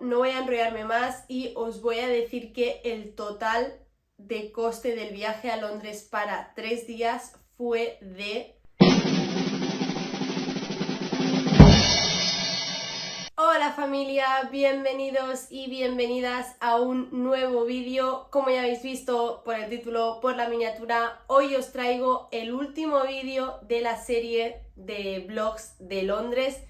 no voy a enrollarme más y os voy a decir que el total de coste del viaje a Londres para 3 días fue de... Hola familia, bienvenidos y bienvenidas a un nuevo vídeo. Como ya habéis visto por el título, por la miniatura, hoy os traigo el último vídeo de la serie de vlogs de Londres.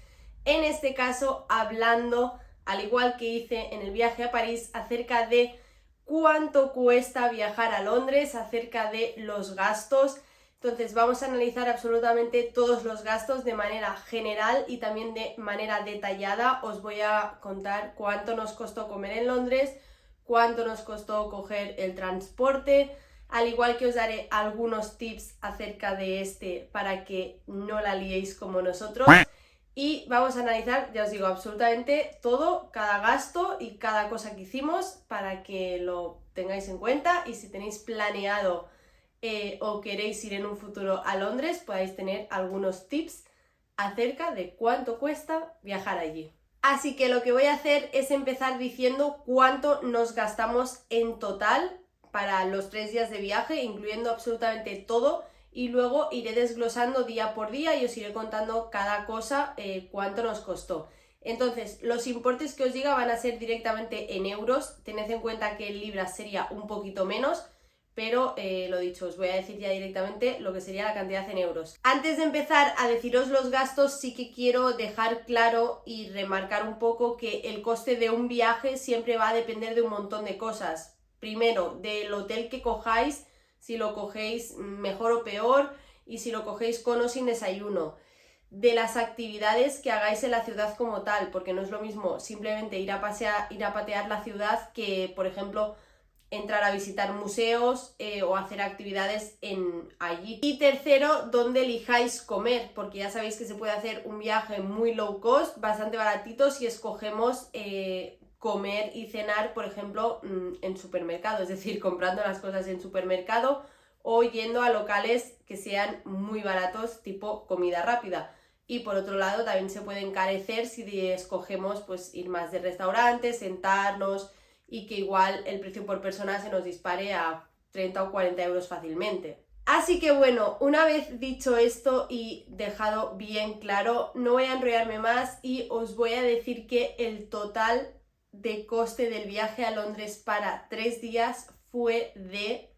En este caso hablando, al igual que hice en el viaje a París, acerca de cuánto cuesta viajar a Londres, acerca de los gastos. Entonces vamos a analizar absolutamente todos los gastos de manera general y también de manera detallada. Os voy a contar cuánto nos costó comer en Londres, cuánto nos costó coger el transporte, al igual que os daré algunos tips acerca de este para que no la liéis como nosotros. Y vamos a analizar, ya os digo, absolutamente todo, cada gasto y cada cosa que hicimos para que lo tengáis en cuenta, y si tenéis planeado o queréis ir en un futuro a Londres, podáis tener algunos tips acerca de cuánto cuesta viajar allí. Así que lo que voy a hacer es empezar diciendo cuánto nos gastamos en total para los 3 días de viaje, incluyendo absolutamente todo, y luego iré desglosando día por día y os iré contando cada cosa cuánto nos costó. Entonces, los importes que os diga van a ser directamente en euros. Tened en cuenta que en libras sería un poquito menos, pero lo dicho, os voy a decir ya directamente lo que sería la cantidad en euros. Antes de empezar a deciros los gastos, sí que quiero dejar claro y remarcar un poco que el coste de un viaje siempre va a depender de un montón de cosas. Primero, del hotel que cojáis, si lo cogéis mejor o peor, y si lo cogéis con o sin desayuno. De las actividades que hagáis en la ciudad como tal, porque no es lo mismo simplemente ir a pasear, ir a patear la ciudad que, por ejemplo, entrar a visitar museos o hacer actividades allí. Y tercero, donde elijáis comer, porque ya sabéis que se puede hacer un viaje muy low cost, bastante baratito, si escogemos comer y cenar, por ejemplo, en supermercado, es decir, comprando las cosas en supermercado o yendo a locales que sean muy baratos, tipo comida rápida. Y por otro lado, también se puede encarecer si escogemos pues ir más de restaurantes, sentarnos, y que igual el precio por persona se nos dispare a 30 o 40 euros fácilmente. Así que bueno, una vez dicho esto y dejado bien claro, no voy a enrollarme más y os voy a decir que el total de coste del viaje a Londres para 3 días fue de...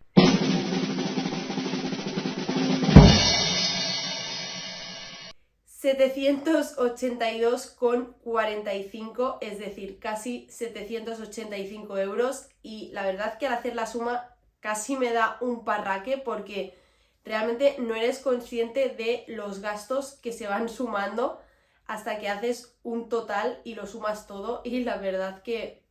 €782,45, es decir, casi 785 euros, y la verdad que al hacer la suma casi me da un parraque porque realmente no eres consciente de los gastos que se van sumando hasta que haces un total y lo sumas todo, y la verdad que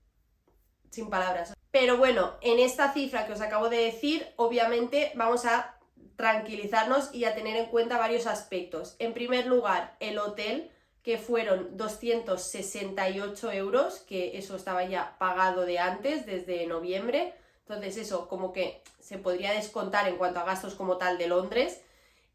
sin palabras. Pero bueno, en esta cifra que os acabo de decir, obviamente vamos a tranquilizarnos y a tener en cuenta varios aspectos. En primer lugar, el hotel, que fueron 268 euros, que eso estaba ya pagado de antes, desde noviembre. Entonces eso como que se podría descontar en cuanto a gastos como tal de Londres.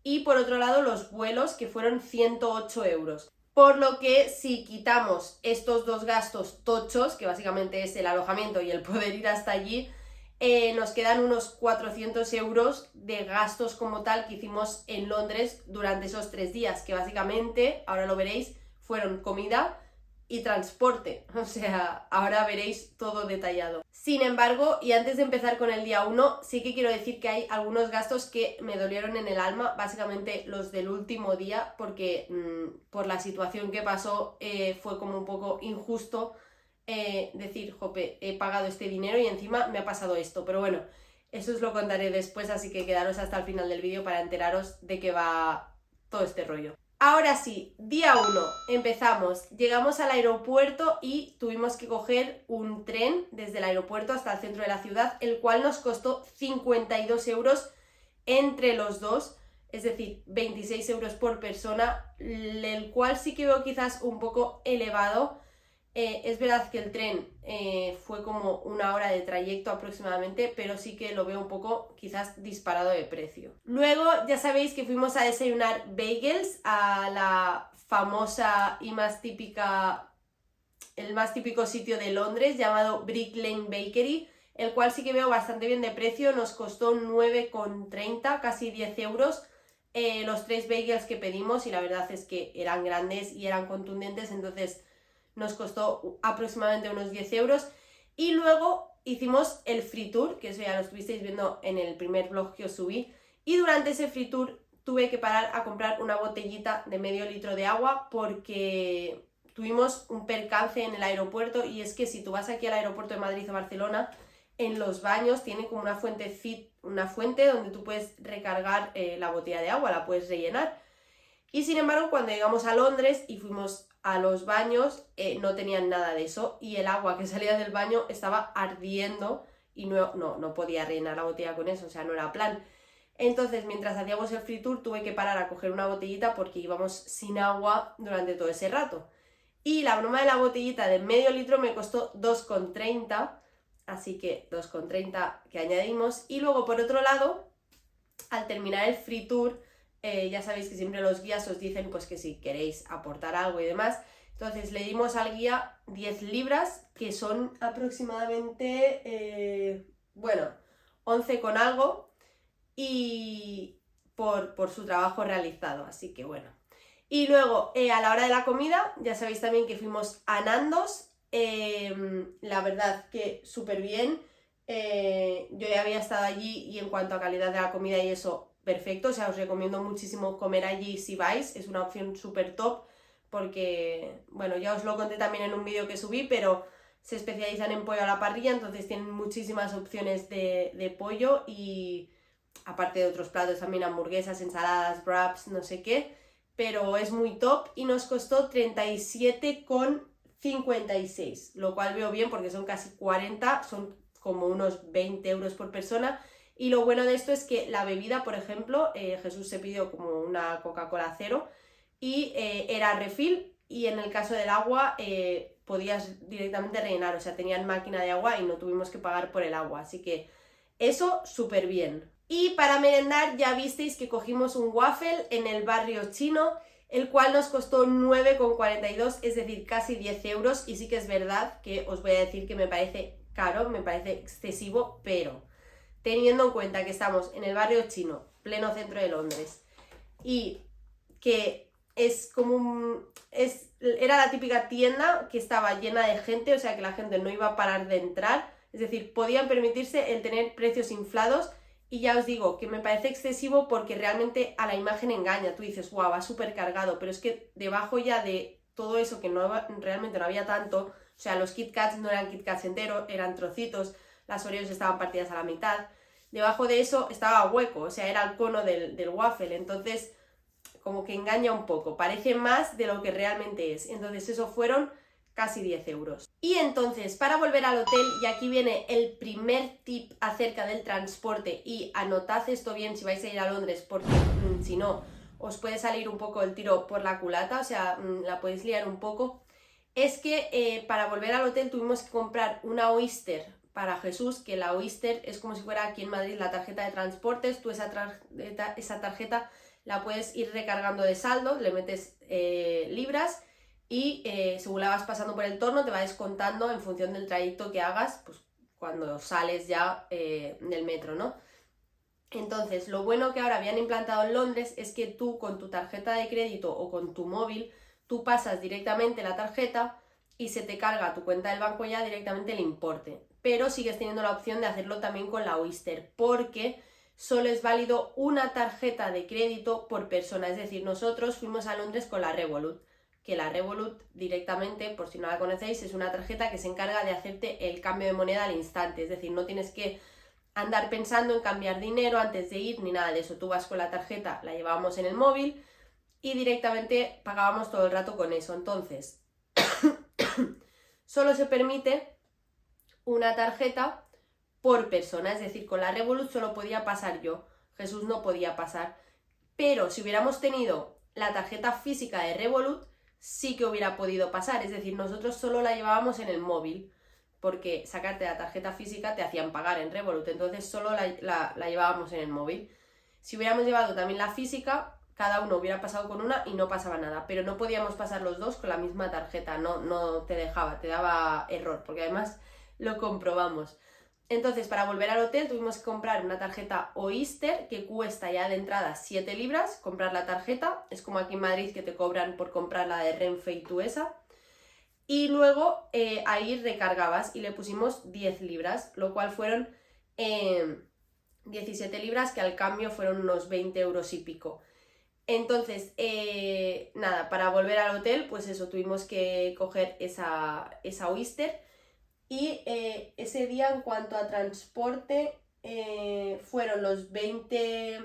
Y por otro lado, los vuelos, que fueron 108 euros. Por lo que si quitamos estos dos gastos tochos, que básicamente es el alojamiento y el poder ir hasta allí, nos quedan unos 400 euros de gastos como tal que hicimos en Londres durante esos 3 días, que básicamente, ahora lo veréis, fueron comida y transporte. O sea, ahora veréis todo detallado. Sin embargo, y antes de empezar con el día 1, sí que quiero decir que hay algunos gastos que me dolieron en el alma, básicamente los del último día, porque por la situación que pasó fue como un poco injusto decir, jope, he pagado este dinero y encima me ha pasado esto. Pero bueno, eso os lo contaré después, así que quedaros hasta el final del vídeo para enteraros de qué va todo este rollo. Ahora sí, día 1, empezamos, llegamos al aeropuerto y tuvimos que coger un tren desde el aeropuerto hasta el centro de la ciudad, el cual nos costó 52 euros entre los dos, es decir, 26 euros por persona, el cual sí que veo quizás un poco elevado. Es verdad que el tren fue como 1 hora de trayecto aproximadamente, pero sí que lo veo un poco quizás disparado de precio. Luego ya sabéis que fuimos a desayunar bagels a la famosa y más típica el más típico sitio de Londres llamado Brick Lane Bakery, el cual sí que veo bastante bien de precio, nos costó 9,30, casi 10 euros los 3 bagels que pedimos, y la verdad es que eran grandes y eran contundentes, entonces nos costó aproximadamente unos 10 euros. Y luego hicimos el free tour, que eso ya lo estuvisteis viendo en el primer vlog que os subí, y durante ese free tour tuve que parar a comprar una botellita de medio litro de agua porque tuvimos un percance en el aeropuerto, y es que si tú vas aquí al aeropuerto de Madrid o Barcelona, en los baños tienen como una fuente donde tú puedes recargar la botella de agua, la puedes rellenar. Y sin embargo, cuando llegamos a Londres y fuimos a los baños, no tenían nada de eso, y el agua que salía del baño estaba ardiendo y no podía rellenar la botella con eso, o sea, no era plan. Entonces, mientras hacíamos el free tour, tuve que parar a coger una botellita porque íbamos sin agua durante todo ese rato. Y la broma de la botellita de medio litro me costó 2,30, así que 2,30 que añadimos. Y luego, por otro lado, al terminar el free tour, ya sabéis que siempre los guías os dicen pues que si queréis aportar algo y demás. Entonces le dimos al guía 10 libras, que son aproximadamente, 11 con algo, y por su trabajo realizado, así que bueno. Y luego, a la hora de la comida, ya sabéis también que fuimos a Nando's, la verdad que súper bien. Yo ya había estado allí y en cuanto a calidad de la comida y eso, perfecto, o sea, os recomiendo muchísimo comer allí si vais, es una opción súper top porque, bueno, ya os lo conté también en un vídeo que subí, pero se especializan en pollo a la parrilla, entonces tienen muchísimas opciones de pollo, y aparte de otros platos también hamburguesas, ensaladas, wraps, no sé qué, pero es muy top y nos costó 37,56, lo cual veo bien porque son casi 40, son como unos 20 euros por persona. Y lo bueno de esto es que la bebida, por ejemplo, Jesús se pidió como una Coca-Cola cero y era refill, y en el caso del agua podías directamente rellenar, o sea, tenían máquina de agua y no tuvimos que pagar por el agua, así que eso súper bien. Y para merendar ya visteis que cogimos un waffle en el barrio chino, el cual nos costó 9,42, es decir, casi 10 euros, y sí que es verdad que os voy a decir que me parece caro, me parece excesivo, pero teniendo en cuenta que estamos en el barrio chino, pleno centro de Londres, y que es como era la típica tienda que estaba llena de gente, o sea que la gente no iba a parar de entrar, es decir, podían permitirse el tener precios inflados, y ya os digo que me parece excesivo porque realmente a la imagen engaña, tú dices, guau, va súper cargado, pero es que debajo ya de todo eso que realmente no había tanto, o sea, los Kit Kats no eran Kit Kats enteros, eran trocitos, las Oreos estaban partidas a la mitad, debajo de eso estaba hueco, o sea, era el cono del waffle, entonces como que engaña un poco, parece más de lo que realmente es, entonces eso fueron casi 10 euros. Y entonces, para volver al hotel, y aquí viene el primer tip acerca del transporte, y anotad esto bien si vais a ir a Londres, porque si no, os puede salir un poco el tiro por la culata, o sea, la podéis liar un poco, es que para volver al hotel tuvimos que comprar una Oyster para Jesús, que la Oyster es como si fuera aquí en Madrid la tarjeta de transportes, tú esa tarjeta la puedes ir recargando de saldo, le metes libras, y según la vas pasando por el torno te va descontando en función del trayecto que hagas, pues cuando sales ya del metro, ¿no? Entonces, lo bueno que ahora habían implantado en Londres es que tú con tu tarjeta de crédito o con tu móvil, tú pasas directamente la tarjeta y se te carga a tu cuenta del banco ya directamente el importe, pero sigues teniendo la opción de hacerlo también con la Oyster, porque solo es válido una tarjeta de crédito por persona, es decir, nosotros fuimos a Londres con la Revolut, que la Revolut directamente, por si no la conocéis, es una tarjeta que se encarga de hacerte el cambio de moneda al instante, es decir, no tienes que andar pensando en cambiar dinero antes de ir ni nada de eso, tú vas con la tarjeta, la llevábamos en el móvil y directamente pagábamos todo el rato con eso. Entonces, solo se permite una tarjeta por persona, es decir, con la Revolut solo podía pasar yo, Jesús no podía pasar, pero si hubiéramos tenido la tarjeta física de Revolut, sí que hubiera podido pasar, es decir, nosotros solo la llevábamos en el móvil, porque sacarte la tarjeta física te hacían pagar en Revolut, entonces solo la llevábamos en el móvil. Si hubiéramos llevado también la física, cada uno hubiera pasado con una y no pasaba nada, pero no podíamos pasar los dos con la misma tarjeta, no te dejaba, te daba error, porque además lo comprobamos. Entonces, para volver al hotel tuvimos que comprar una tarjeta Oyster que cuesta ya de entrada 7 libras, comprar la tarjeta, es como aquí en Madrid que te cobran por comprar la de Renfe y Tuesa, y luego ahí recargabas y le pusimos 10 libras, lo cual fueron 17 libras, que al cambio fueron unos 20 euros y pico. Entonces, nada, para volver al hotel, pues eso, tuvimos que coger esa Oyster. Y ese día, en cuanto a transporte, fueron los 20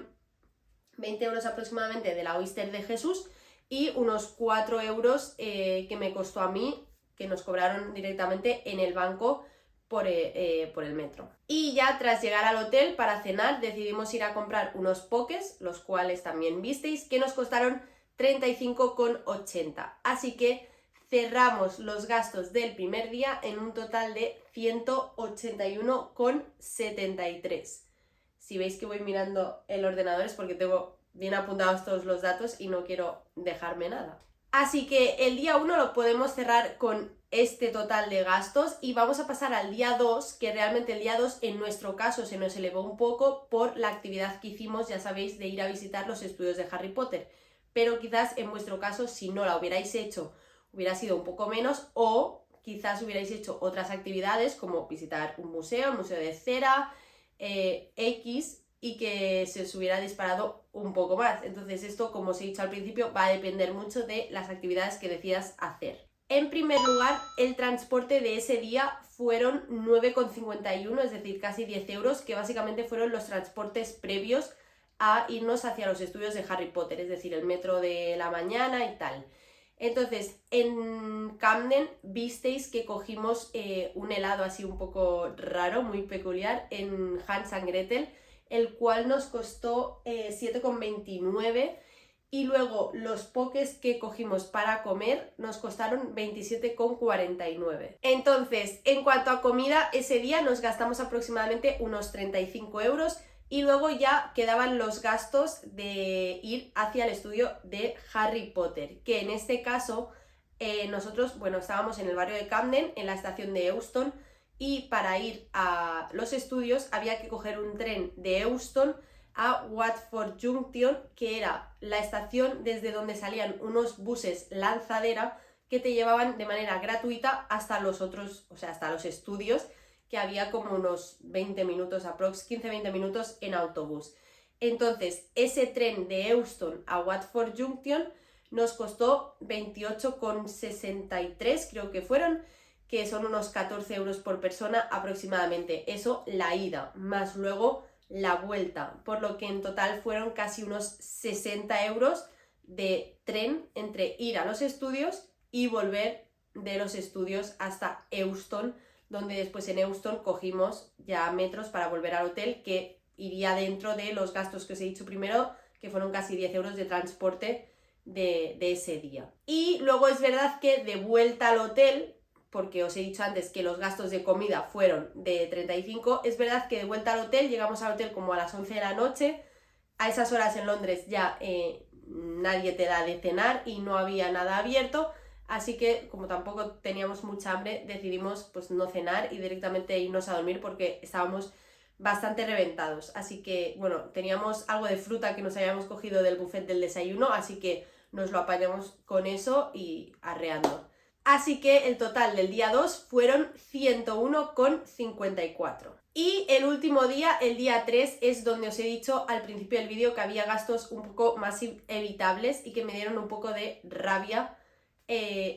euros aproximadamente de la Oyster de Jesús y unos 4 euros que me costó a mí, que nos cobraron directamente en el banco por el metro. Y ya tras llegar al hotel para cenar decidimos ir a comprar unos pokés, los cuales también visteis, que nos costaron 35,80. Así que cerramos los gastos del primer día en un total de 181,73. Si veis que voy mirando el ordenador es porque tengo bien apuntados todos los datos y no quiero dejarme nada. Así que el día 1 lo podemos cerrar con este total de gastos y vamos a pasar al día 2, que realmente el día 2 en nuestro caso se nos elevó un poco por la actividad que hicimos, ya sabéis, de ir a visitar los estudios de Harry Potter, pero quizás en vuestro caso, si no la hubierais hecho, hubiera sido un poco menos, o quizás hubierais hecho otras actividades como visitar un museo, el Museo de Cera, X, y que se os hubiera disparado un poco más. Entonces esto, como os he dicho al principio, va a depender mucho de las actividades que decidas hacer. En primer lugar, el transporte de ese día fueron 9,51, es decir, casi 10 euros, que básicamente fueron los transportes previos a irnos hacia los estudios de Harry Potter, es decir, el metro de la mañana y tal. Entonces, en Camden visteis que cogimos un helado así un poco raro, muy peculiar, en Hans and Gretel, el cual nos costó 7,29, y luego los pokés que cogimos para comer nos costaron 27,49. Entonces, en cuanto a comida, ese día nos gastamos aproximadamente unos 35 euros y luego ya quedaban los gastos de ir hacia el estudio de Harry Potter, que en este caso nosotros, bueno, estábamos en el barrio de Camden, en la estación de Euston, y para ir a los estudios había que coger un tren de Euston a Watford Junction, que era la estación desde donde salían unos buses lanzadera que te llevaban de manera gratuita hasta los otros, o sea, hasta los estudios, que había como unos 20 minutos, aprox 15-20 minutos en autobús. Entonces, ese tren de Euston a Watford Junction nos costó 28,63, creo que fueron, que son unos 14 euros por persona aproximadamente. Eso la ida, más luego la vuelta, por lo que en total fueron casi unos 60 euros de tren entre ir a los estudios y volver de los estudios hasta Euston, donde después en Euston cogimos ya metros para volver al hotel, que iría dentro de los gastos que os he dicho primero, que fueron casi 10 euros de transporte de ese día. Y luego es verdad que de vuelta al hotel, porque os he dicho antes que los gastos de comida fueron de 35, es verdad que de vuelta al hotel, llegamos al hotel como a las 11 de la noche, a esas horas en Londres ya nadie te da de cenar y no había nada abierto, así que como tampoco teníamos mucha hambre, decidimos pues no cenar y directamente irnos a dormir porque estábamos bastante reventados. Así que bueno, teníamos algo de fruta que nos habíamos cogido del buffet del desayuno, así que nos lo apañamos con eso y arreando. Así que el total del día 2 fueron 101,54. Y el último día, el día 3, es donde os he dicho al principio del vídeo que había gastos un poco más evitables y que me dieron un poco de rabia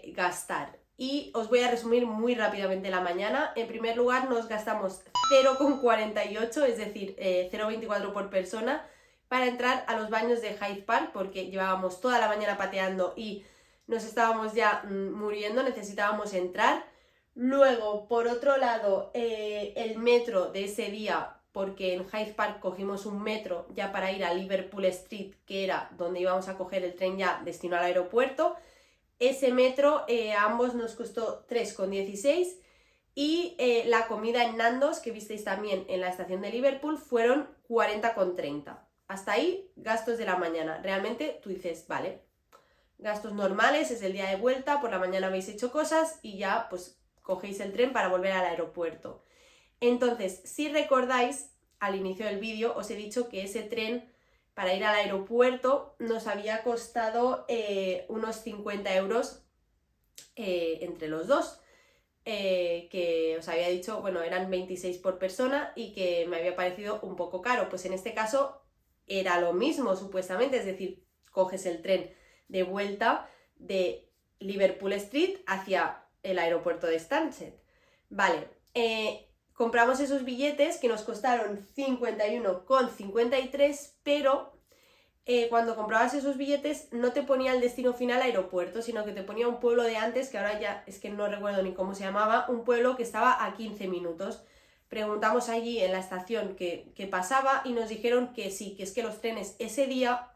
gastar. Y os voy a resumir muy rápidamente la mañana. En primer lugar, nos gastamos 0,48, es decir, 0,24 por persona, para entrar a los baños de Hyde Park, porque llevábamos toda la mañana pateando y nos estábamos ya muriendo, necesitábamos entrar. Luego, por otro lado, el metro de ese día, porque en Hyde Park cogimos un metro ya para ir a Liverpool Street, que era donde íbamos a coger el tren ya destino al aeropuerto. Ese metro a ambos nos costó 3,16 y la comida en Nando's, que visteis también en la estación de Liverpool, fueron 40,30. hasta ahí, gastos de la mañana. Realmente tú dices, vale, gastos normales, es el día de vuelta, por la mañana habéis hecho cosas y ya pues cogéis el tren para volver al aeropuerto. Entonces, si recordáis, al inicio del vídeo os he dicho que ese tren para ir al aeropuerto nos había costado unos 50 euros entre los dos. Que os había dicho, bueno, eran 26 por persona y que me había parecido un poco caro. Pues en este caso era lo mismo, supuestamente, es decir, coges el tren de vuelta de Liverpool Street hacia el aeropuerto de Stansted. Vale, compramos esos billetes que nos costaron 51,53, pero cuando comprabas esos billetes no te ponía el destino final aeropuerto, sino que te ponía un pueblo de antes, que ahora ya es que no recuerdo ni cómo se llamaba, un pueblo que estaba a 15 minutos. Preguntamos allí en la estación qué pasaba y nos dijeron que sí, que es que los trenes ese día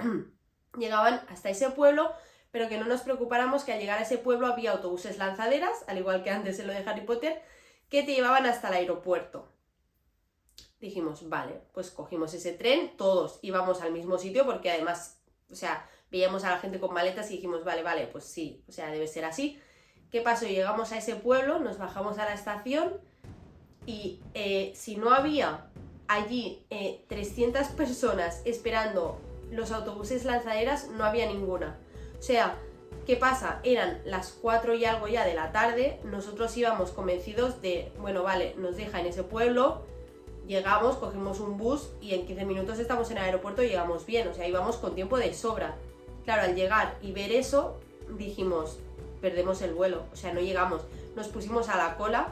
llegaban hasta ese pueblo, pero que no nos preocupáramos, que al llegar a ese pueblo había autobuses lanzaderas, al igual que antes en lo de Harry Potter, que te llevaban hasta el aeropuerto. Dijimos, vale, pues cogimos ese tren, todos íbamos al mismo sitio porque además, o sea, veíamos a la gente con maletas y dijimos, vale, pues sí, o sea, debe ser así. ¿Qué pasó? Llegamos a ese pueblo, nos bajamos a la estación y si no había allí 300 personas esperando los autobuses lanzaderas, no había ninguna. O sea, ¿qué pasa? Eran las 4 y algo ya de la tarde, nosotros íbamos convencidos de, bueno, vale, nos deja en ese pueblo. Llegamos, cogimos un bus y en 15 minutos estamos en el aeropuerto y llegamos bien, o sea, íbamos con tiempo de sobra. Claro, al llegar y ver eso, dijimos, perdemos el vuelo, o sea, no llegamos. Nos pusimos a la cola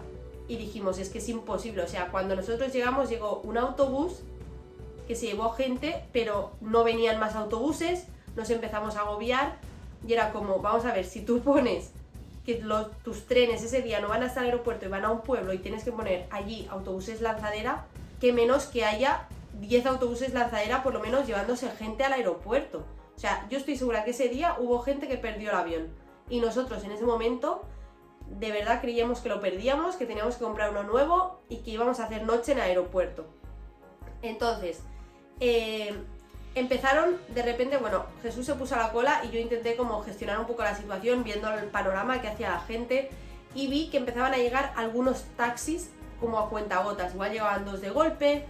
y dijimos, es que es imposible, o sea, cuando nosotros llegamos llegó un autobús que se llevó gente, pero no venían más autobuses, nos empezamos a agobiar y era como, vamos a ver, si tú pones que tus trenes ese día no van hasta el aeropuerto y van a un pueblo y tienes que poner allí autobuses lanzadera, que menos que haya 10 autobuses lanzadera por lo menos llevándose gente al aeropuerto. O sea, yo estoy segura que ese día hubo gente que perdió el avión y nosotros en ese momento de verdad creíamos que lo perdíamos, que teníamos que comprar uno nuevo y que íbamos a hacer noche en el aeropuerto. Entonces, empezaron de repente, bueno, Jesús se puso a la cola y yo intenté como gestionar un poco la situación viendo el panorama que hacía la gente y vi que empezaban a llegar algunos taxis como a cuentagotas, igual llegaban 2 de golpe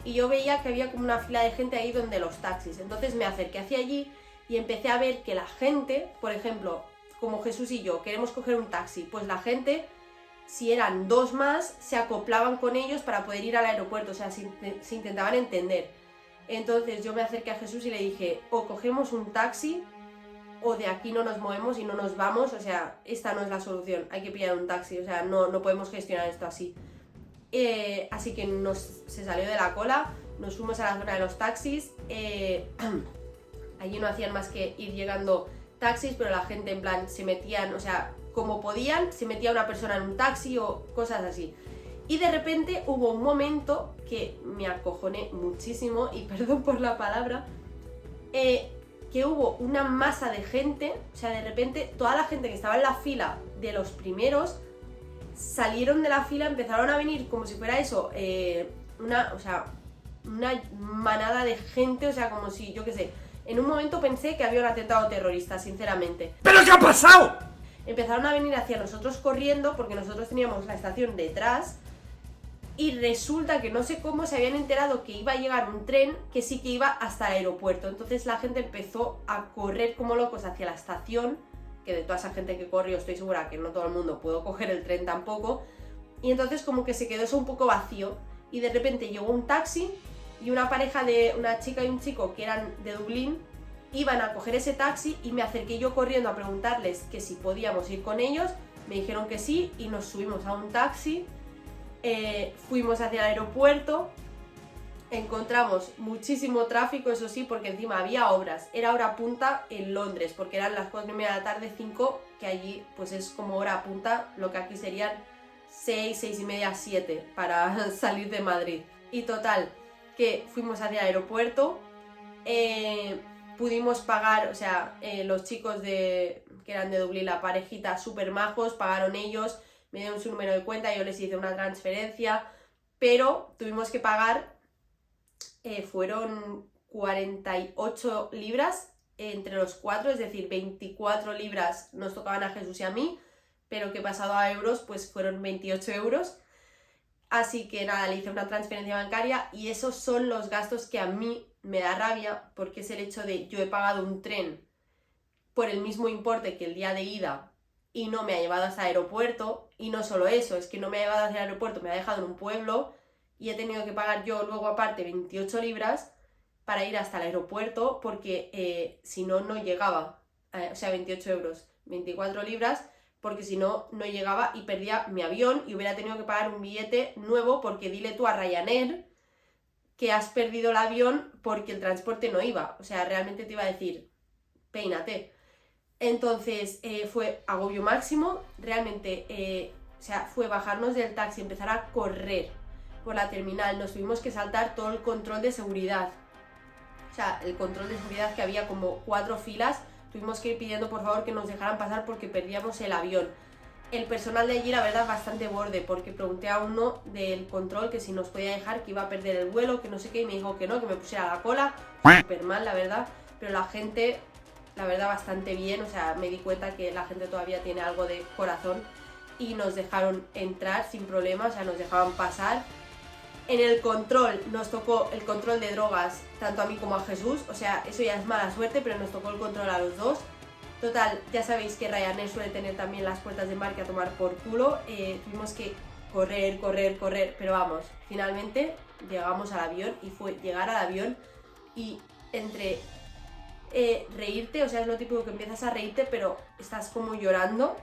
y yo veía que había como una fila de gente ahí donde los taxis. Entonces me acerqué hacia allí y empecé a ver que la gente, por ejemplo, como Jesús y yo queremos coger un taxi, pues la gente, si eran 2 más, se acoplaban con ellos para poder ir al aeropuerto, o sea, se intentaban entender. Entonces yo me acerqué a Jesús y le dije, o cogemos un taxi o de aquí no nos movemos y no nos vamos, o sea, esta no es la solución, hay que pillar un taxi, o sea, no podemos gestionar esto así. Así que se salió de la cola, nos fuimos a la zona de los taxis, allí no hacían más que ir llegando taxis, pero la gente en plan se metían, o sea, como podían, se metía una persona en un taxi o cosas así. Y de repente hubo un momento que me acojoné muchísimo, y perdón por la palabra, que hubo una masa de gente, o sea, de repente toda la gente que estaba en la fila de los primeros salieron de la fila, empezaron a venir como si fuera eso, una manada de gente, o sea, como si, yo qué sé, en un momento pensé que había un atentado terrorista, sinceramente. ¿Pero qué ha pasado? Empezaron a venir hacia nosotros corriendo porque nosotros teníamos la estación detrás y resulta que no sé cómo se habían enterado que iba a llegar un tren que sí que iba hasta el aeropuerto. Entonces la gente empezó a correr como locos hacia la estación, que de toda esa gente que corrió estoy segura que no todo el mundo pudo coger el tren tampoco, y entonces como que se quedó eso un poco vacío y de repente llegó un taxi y una pareja de una chica y un chico que eran de Dublín iban a coger ese taxi y me acerqué yo corriendo a preguntarles que si podíamos ir con ellos, me dijeron que sí y nos subimos a un taxi, fuimos hacia el aeropuerto. Encontramos muchísimo tráfico, eso sí, porque encima había obras. Era hora punta en Londres, porque eran las 4:30 de la tarde, 5, que allí pues es como hora punta, lo que aquí serían 6, 6:30, 7 para salir de Madrid. Y total, que fuimos hacia el aeropuerto, pudimos pagar, o sea, los chicos que eran de Dublín, la parejita, súper majos, pagaron ellos, me dieron su número de cuenta, yo les hice una transferencia, pero tuvimos que pagar... fueron 48 libras entre los 4, es decir, 24 libras nos tocaban a Jesús y a mí, pero que pasado a euros pues fueron 28 euros. Así que nada, le hice una transferencia bancaria y esos son los gastos que a mí me da rabia, porque es el hecho de yo he pagado un tren por el mismo importe que el día de ida y no me ha llevado hasta el aeropuerto, y no solo eso, es que no me ha llevado hacia el aeropuerto, me ha dejado en un pueblo y he tenido que pagar yo luego aparte 28 libras para ir hasta el aeropuerto, porque si no, no llegaba, o sea, 28 euros, 24 libras, porque si no, no llegaba y perdía mi avión y hubiera tenido que pagar un billete nuevo, porque dile tú a Ryanair que has perdido el avión porque el transporte no iba, o sea, realmente te iba a decir, peínate. Entonces fue agobio máximo, realmente, o sea, fue bajarnos del taxi, empezar a correr por la terminal, nos tuvimos que saltar todo el control de seguridad, o sea, el control de seguridad, que había como 4 filas, tuvimos que ir pidiendo por favor que nos dejaran pasar porque perdíamos el avión. El personal de allí, la verdad, bastante borde, porque pregunté a uno del control que si nos podía dejar, que iba a perder el vuelo, que no sé qué, y me dijo que no, que me pusiera la cola, súper mal, la verdad, pero la gente, la verdad, bastante bien, o sea, me di cuenta que la gente todavía tiene algo de corazón y nos dejaron entrar sin problema, o sea, nos dejaban pasar. En el control nos tocó el control de drogas, tanto a mí como a Jesús, o sea, eso ya es mala suerte, pero nos tocó el control a los dos. Total, ya sabéis que Ryanair suele tener también las puertas de embarque a tomar por culo, tuvimos que correr, pero vamos, finalmente llegamos al avión y fue llegar al avión y entre reírte, o sea, es lo típico que empiezas a reírte, pero estás como llorando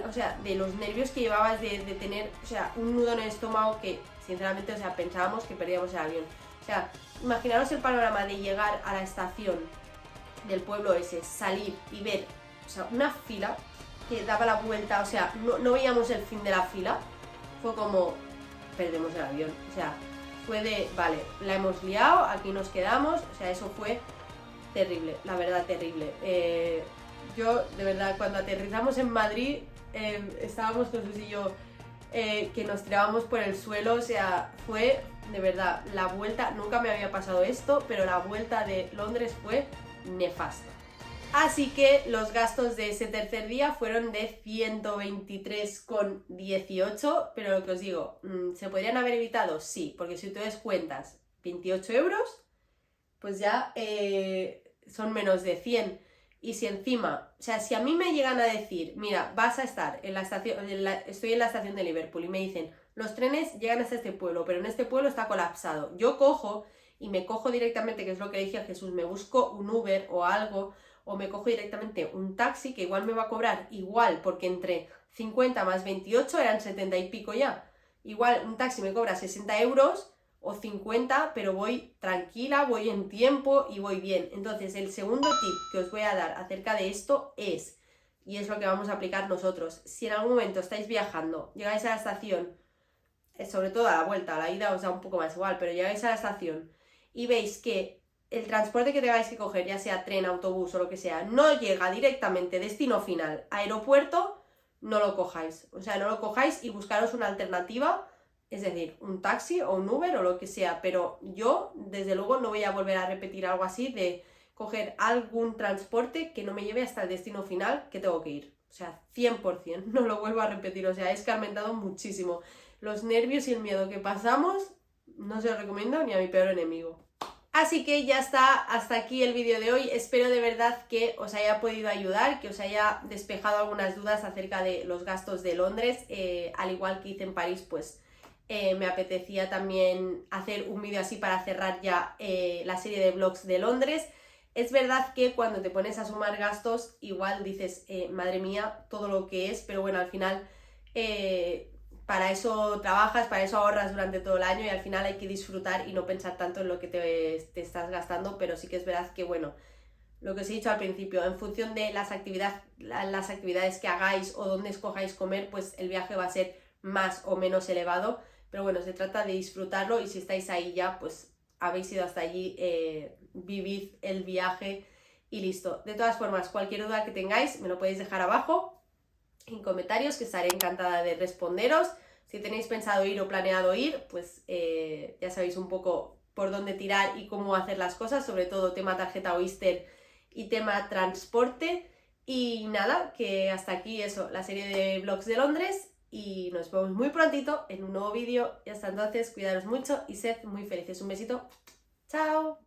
o sea, de los nervios que llevabas de tener, o sea, un nudo en el estómago que, sinceramente, o sea, pensábamos que perdíamos el avión. O sea, imaginaros el panorama de llegar a la estación del pueblo ese, salir y ver, o sea, una fila que daba la vuelta, o sea, no veíamos el fin de la fila, fue como, perdemos el avión, o sea, fue de, vale, la hemos liado, aquí nos quedamos, o sea, eso fue terrible, la verdad, terrible. Yo, de verdad, cuando aterrizamos en Madrid, estábamos Jesús y yo, que nos tirábamos por el suelo, o sea, fue, de verdad, la vuelta, nunca me había pasado esto, pero la vuelta de Londres fue nefasta. Así que los gastos de ese tercer día fueron de 123,18, pero lo que os digo, ¿se podrían haber evitado? Sí, porque si tú descuentas 28 euros, pues ya son menos de 100. Y si encima, o sea, si a mí me llegan a decir, mira, vas a estar en la estación, estoy en la estación de Liverpool y me dicen, los trenes llegan hasta este pueblo, pero en este pueblo está colapsado. Yo cojo y me cojo directamente, que es lo que le dije a Jesús, me busco un Uber o algo, o me cojo directamente un taxi que igual me va a cobrar igual, porque entre 50 más 28 eran 70 y pico ya. Igual un taxi me cobra 60 euros o 50, pero voy tranquila, voy en tiempo y voy bien. Entonces, el segundo tip que os voy a dar acerca de esto es, y es lo que vamos a aplicar nosotros, si en algún momento estáis viajando, llegáis a la estación, sobre todo a la vuelta, a la ida os da un poco más igual, pero llegáis a la estación y veis que el transporte que tengáis que coger, ya sea tren, autobús o lo que sea, no llega directamente destino final, aeropuerto, no lo cojáis. O sea, no lo cojáis y buscaros una alternativa, es decir, un taxi o un Uber o lo que sea, pero yo, desde luego, no voy a volver a repetir algo así de coger algún transporte que no me lleve hasta el destino final que tengo que ir. O sea, 100%, no lo vuelvo a repetir, o sea, es que ha aumentado muchísimo. Los nervios y el miedo que pasamos, no se lo recomiendo ni a mi peor enemigo. Así que ya está, hasta aquí el vídeo de hoy. Espero de verdad que os haya podido ayudar, que os haya despejado algunas dudas acerca de los gastos de Londres. Al igual que hice en París, pues me apetecía también hacer un vídeo así para cerrar ya la serie de vlogs de Londres. Es verdad que cuando te pones a sumar gastos, igual dices, madre mía, todo lo que es, pero bueno, al final para eso trabajas, para eso ahorras durante todo el año y al final hay que disfrutar y no pensar tanto en lo que te estás gastando, pero sí que es verdad que, bueno, lo que os he dicho al principio, en función de las actividades que hagáis o dónde escojáis comer, pues el viaje va a ser más o menos elevado, pero bueno, se trata de disfrutarlo y si estáis ahí ya, pues habéis ido hasta allí, vivid el viaje y listo. De todas formas, cualquier duda que tengáis me lo podéis dejar abajo en comentarios, que estaré encantada de responderos. Si tenéis pensado ir o planeado ir, pues ya sabéis un poco por dónde tirar y cómo hacer las cosas, sobre todo tema tarjeta Oyster y tema transporte. Y nada, que hasta aquí eso, la serie de vlogs de Londres, y nos vemos muy prontito en un nuevo vídeo, y hasta entonces cuidaros mucho y sed muy felices. Un besito, chao.